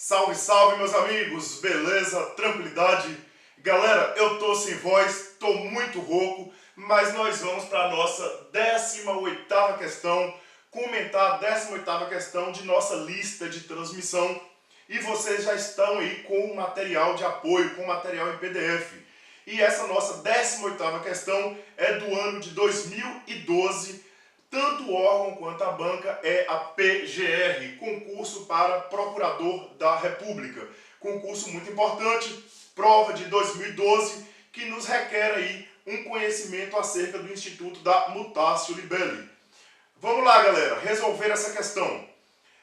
Salve, salve, meus amigos! Beleza? Tranquilidade? Galera, eu tô sem voz, tô muito rouco, mas nós vamos para a nossa 18ª questão, comentar a 18ª questão de nossa lista de transmissão. E vocês já estão aí com o material de apoio, com o material em PDF. E essa nossa 18ª questão é do ano de 2012. Tanto o órgão quanto a banca é a PGR, concurso para Procurador da República. Concurso muito importante, prova de 2012, que nos requer aí um conhecimento acerca do Instituto da Mutatio Libelli. Vamos lá, galera, resolver essa questão.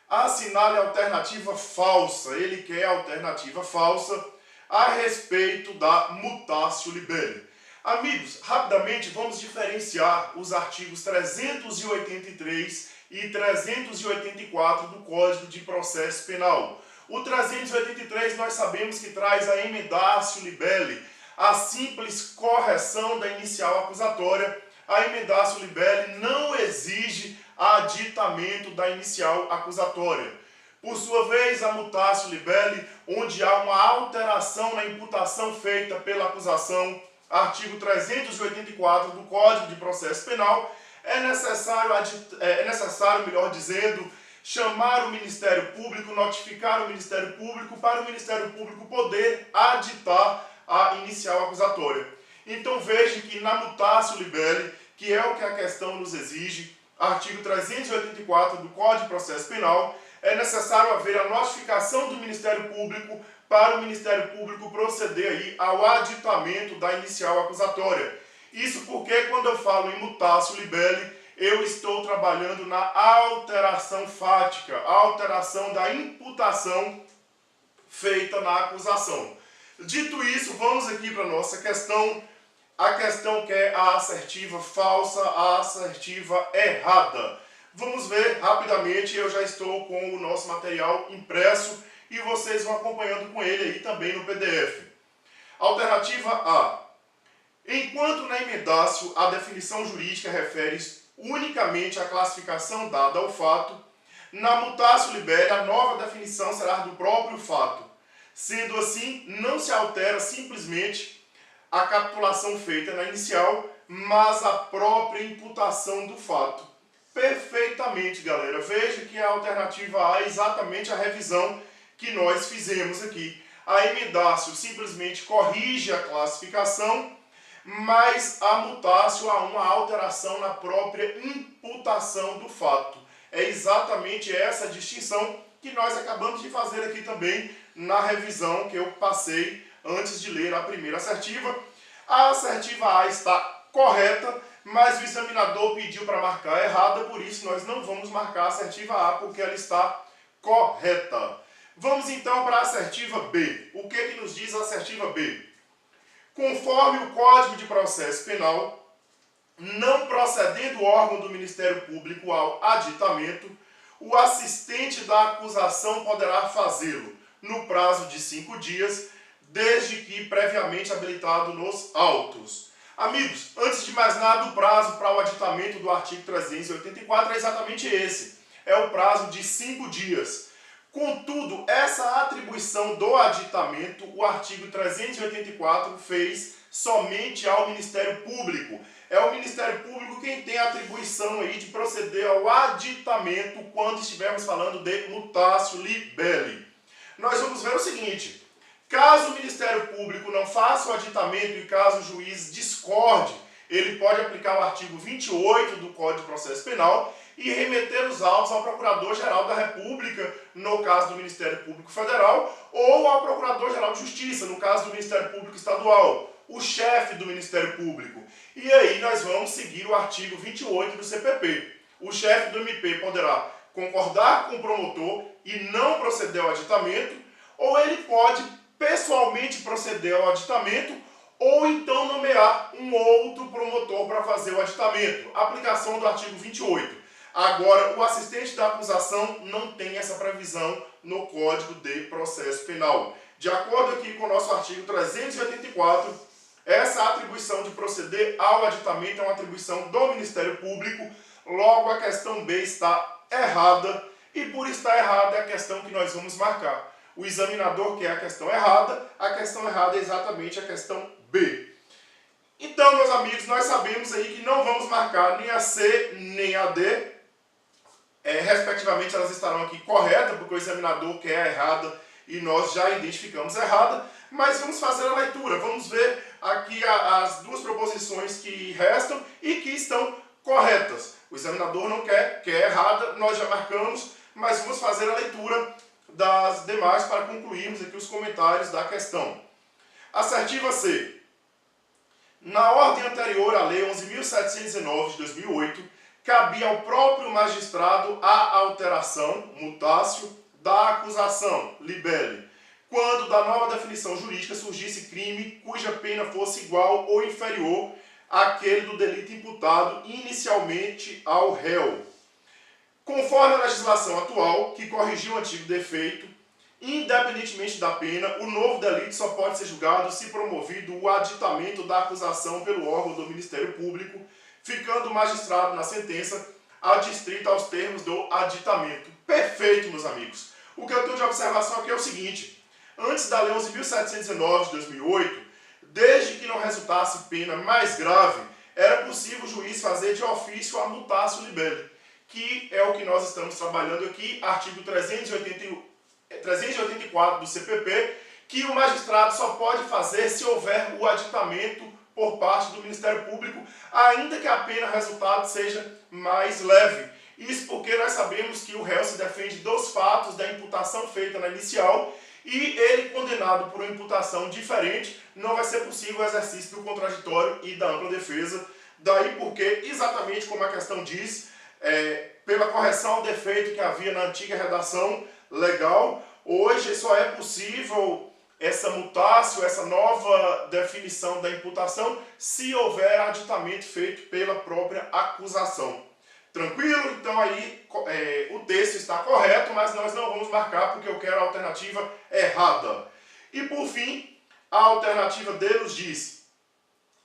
Assinale a alternativa falsa, ele quer a alternativa falsa a respeito da Mutatio Libelli. Amigos, rapidamente vamos diferenciar os artigos 383 e 384 do Código de Processo Penal. O 383 nós sabemos que traz a emendatio libelli, a simples correção da inicial acusatória. A emendatio libelli não exige aditamento da inicial acusatória. Por sua vez, a mutatio libelli, onde há uma alteração na imputação feita pela acusação, artigo 384 do Código de Processo Penal, é necessário, melhor dizendo, chamar o Ministério Público, notificar o Ministério Público, para o Ministério Público poder aditar a inicial acusatória. Então veja que na mutatio libelli, que é o que a questão nos exige, artigo 384 do Código de Processo Penal, é necessário haver a notificação do Ministério Público para o Ministério Público proceder aí ao aditamento da inicial acusatória. Isso porque quando eu falo em mutatio libelli, eu estou trabalhando na alteração fática, a alteração da imputação feita na acusação. Dito isso, vamos aqui para a nossa questão. A questão que é a assertiva falsa, a assertiva errada. Vamos ver rapidamente, eu já estou com o nosso material impresso e vocês vão acompanhando com ele aí também no PDF. Alternativa A. Enquanto na emendatio a definição jurídica refere unicamente à classificação dada ao fato, na mutatio libelli a nova definição será do próprio fato. Sendo assim, não se altera simplesmente a capitulação feita na inicial, mas a própria imputação do fato. Perfeitamente, galera. Veja que a alternativa A é exatamente a revisão que nós fizemos aqui. A emendatio simplesmente corrige a classificação, mas a mutatio há uma alteração na própria imputação do fato. É exatamente essa distinção que nós acabamos de fazer aqui também na revisão que eu passei antes de ler a primeira assertiva. A assertiva A está correta, mas o examinador pediu para marcar errada, por isso nós não vamos marcar a assertiva A, porque ela está correta. Vamos então para a assertiva B. O que nos diz a assertiva B? Conforme o Código de Processo Penal, não procedendo o órgão do Ministério Público ao aditamento, o assistente da acusação poderá fazê-lo no prazo de 5 dias, desde que previamente habilitado nos autos. Amigos, antes de mais nada, o prazo para o aditamento do artigo 384 é exatamente esse. É o prazo de 5 dias. Contudo, essa atribuição do aditamento, o artigo 384 fez somente ao Ministério Público. É o Ministério Público quem tem a atribuição aí de proceder ao aditamento quando estivermos falando de mutatio libelli. Nós vamos ver o seguinte: caso o Ministério Público não faça o aditamento e caso o juiz discorde, ele pode aplicar o artigo 28 do Código de Processo Penal e remeter os autos ao Procurador-Geral da República, no caso do Ministério Público Federal, ou ao Procurador-Geral de Justiça, no caso do Ministério Público Estadual, o chefe do Ministério Público. E aí nós vamos seguir o artigo 28 do CPP. O chefe do MP poderá concordar com o promotor e não proceder ao aditamento, ou ele pode pessoalmente proceder ao aditamento, ou então nomear um outro promotor para fazer o aditamento. Aplicação do artigo 28. Agora, o assistente da acusação não tem essa previsão no Código de Processo Penal. De acordo aqui com o nosso artigo 384, essa atribuição de proceder ao aditamento é uma atribuição do Ministério Público, logo a questão B está errada, e por estar errada é a questão que nós vamos marcar. o examinador quer a questão errada é exatamente a questão B. Então, meus amigos, nós sabemos aí que não vamos marcar nem a C nem a D. Respectivamente, elas estarão aqui corretas, porque o examinador quer a errada e nós já identificamos a errada. Mas vamos fazer a leitura, vamos ver aqui as duas proposições que restam e que estão corretas. O examinador não quer errada, nós já marcamos, mas vamos fazer a leitura das demais para concluirmos aqui os comentários da questão. Assertiva C. Na ordem anterior à Lei 11.719 de 2008, cabia ao próprio magistrado a alteração, mutácio, da acusação, libelle, quando da nova definição jurídica surgisse crime cuja pena fosse igual ou inferior àquele do delito imputado inicialmente ao réu. Conforme a legislação atual, que corrigiu o antigo defeito, independentemente da pena, o novo delito só pode ser julgado se promovido o aditamento da acusação pelo órgão do Ministério Público, ficando o magistrado na sentença adstrito aos termos do aditamento. Perfeito, meus amigos. O que eu tenho de observação aqui é o seguinte. Antes da Lei 11.719 de 2008, desde que não resultasse pena mais grave, era possível o juiz fazer de ofício a mutácio libelle, que é o que nós estamos trabalhando aqui, artigo 384 do CPP, que o magistrado só pode fazer se houver o aditamento por parte do Ministério Público, ainda que a pena resultado seja mais leve. Isso porque nós sabemos que o réu se defende dos fatos da imputação feita na inicial e ele, condenado por uma imputação diferente, não vai ser possível o exercício do contraditório e da ampla defesa. Daí porque, exatamente como a questão diz, pela correção ao defeito que havia na antiga redação legal, hoje só é possível essa mutácio, essa nova definição da imputação, se houver aditamento feito pela própria acusação. Tranquilo? Então aí o texto está correto, mas nós não vamos marcar porque eu quero a alternativa errada. E por fim, a alternativa D nos diz: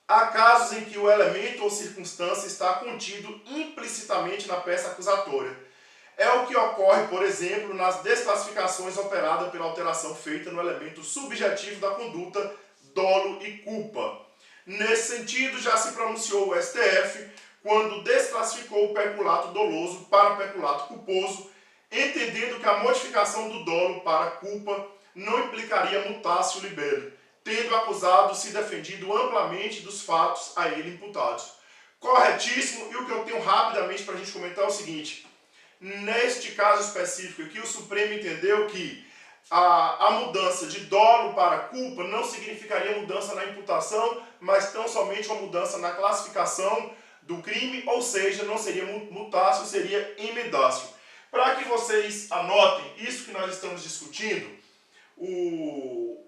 há casos em que o elemento ou circunstância está contido implicitamente na peça acusatória. É o que ocorre, por exemplo, nas desclassificações operadas pela alteração feita no elemento subjetivo da conduta, dolo e culpa. Nesse sentido, já se pronunciou o STF quando desclassificou o peculato doloso para peculato culposo, entendendo que a modificação do dolo para culpa não implicaria mutácio libelle, tendo o acusado se defendido amplamente dos fatos a ele imputados. Corretíssimo, e o que eu tenho rapidamente para a gente comentar é o seguinte: neste caso específico aqui, o Supremo entendeu que a mudança de dolo para culpa não significaria mudança na imputação, mas tão somente uma mudança na classificação do crime, ou seja, não seria mutácio, seria emendácio. Para que vocês anotem isso que nós estamos discutindo, o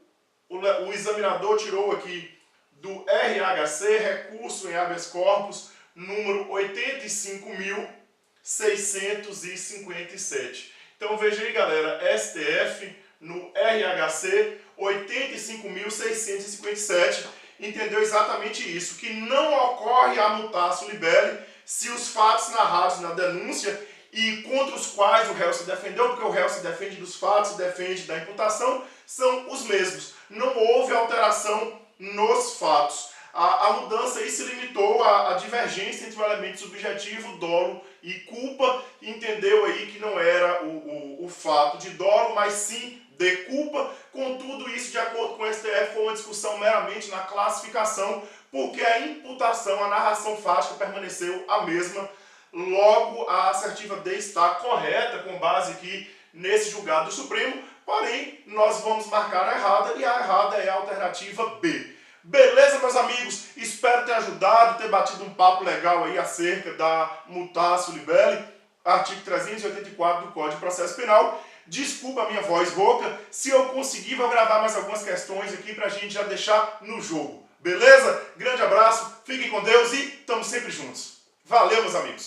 examinador tirou aqui do RHC, recurso em habeas corpus, número 85.657. Então veja aí, galera, STF no RHC 85.657 entendeu exatamente isso, que não ocorre a mutácio libelle se os fatos narrados na denúncia e contra os quais o réu se defendeu, porque o réu se defende dos fatos, se defende da imputação, são os mesmos. Não houve alteração nos fatos. A mudança aí se limitou à divergência entre o elemento subjetivo, dolo e culpa, entendeu aí que não era o fato de dolo, mas sim de culpa. Contudo, isso, de acordo com o STF, foi uma discussão meramente na classificação, porque a imputação, a narração fática permaneceu a mesma. Logo, a assertiva D está correta, com base aqui nesse julgado do Supremo, porém, nós vamos marcar a errada, e a errada é a alternativa B. Beleza, meus amigos? Espero ter ajudado, ter batido um papo legal aí acerca da mutácio libelle, artigo 384 do Código de Processo Penal. Desculpa a minha voz rouca, se eu conseguir vou gravar mais algumas questões aqui pra gente já deixar no jogo. Beleza? Grande abraço, fiquem com Deus e estamos sempre juntos. Valeu, meus amigos!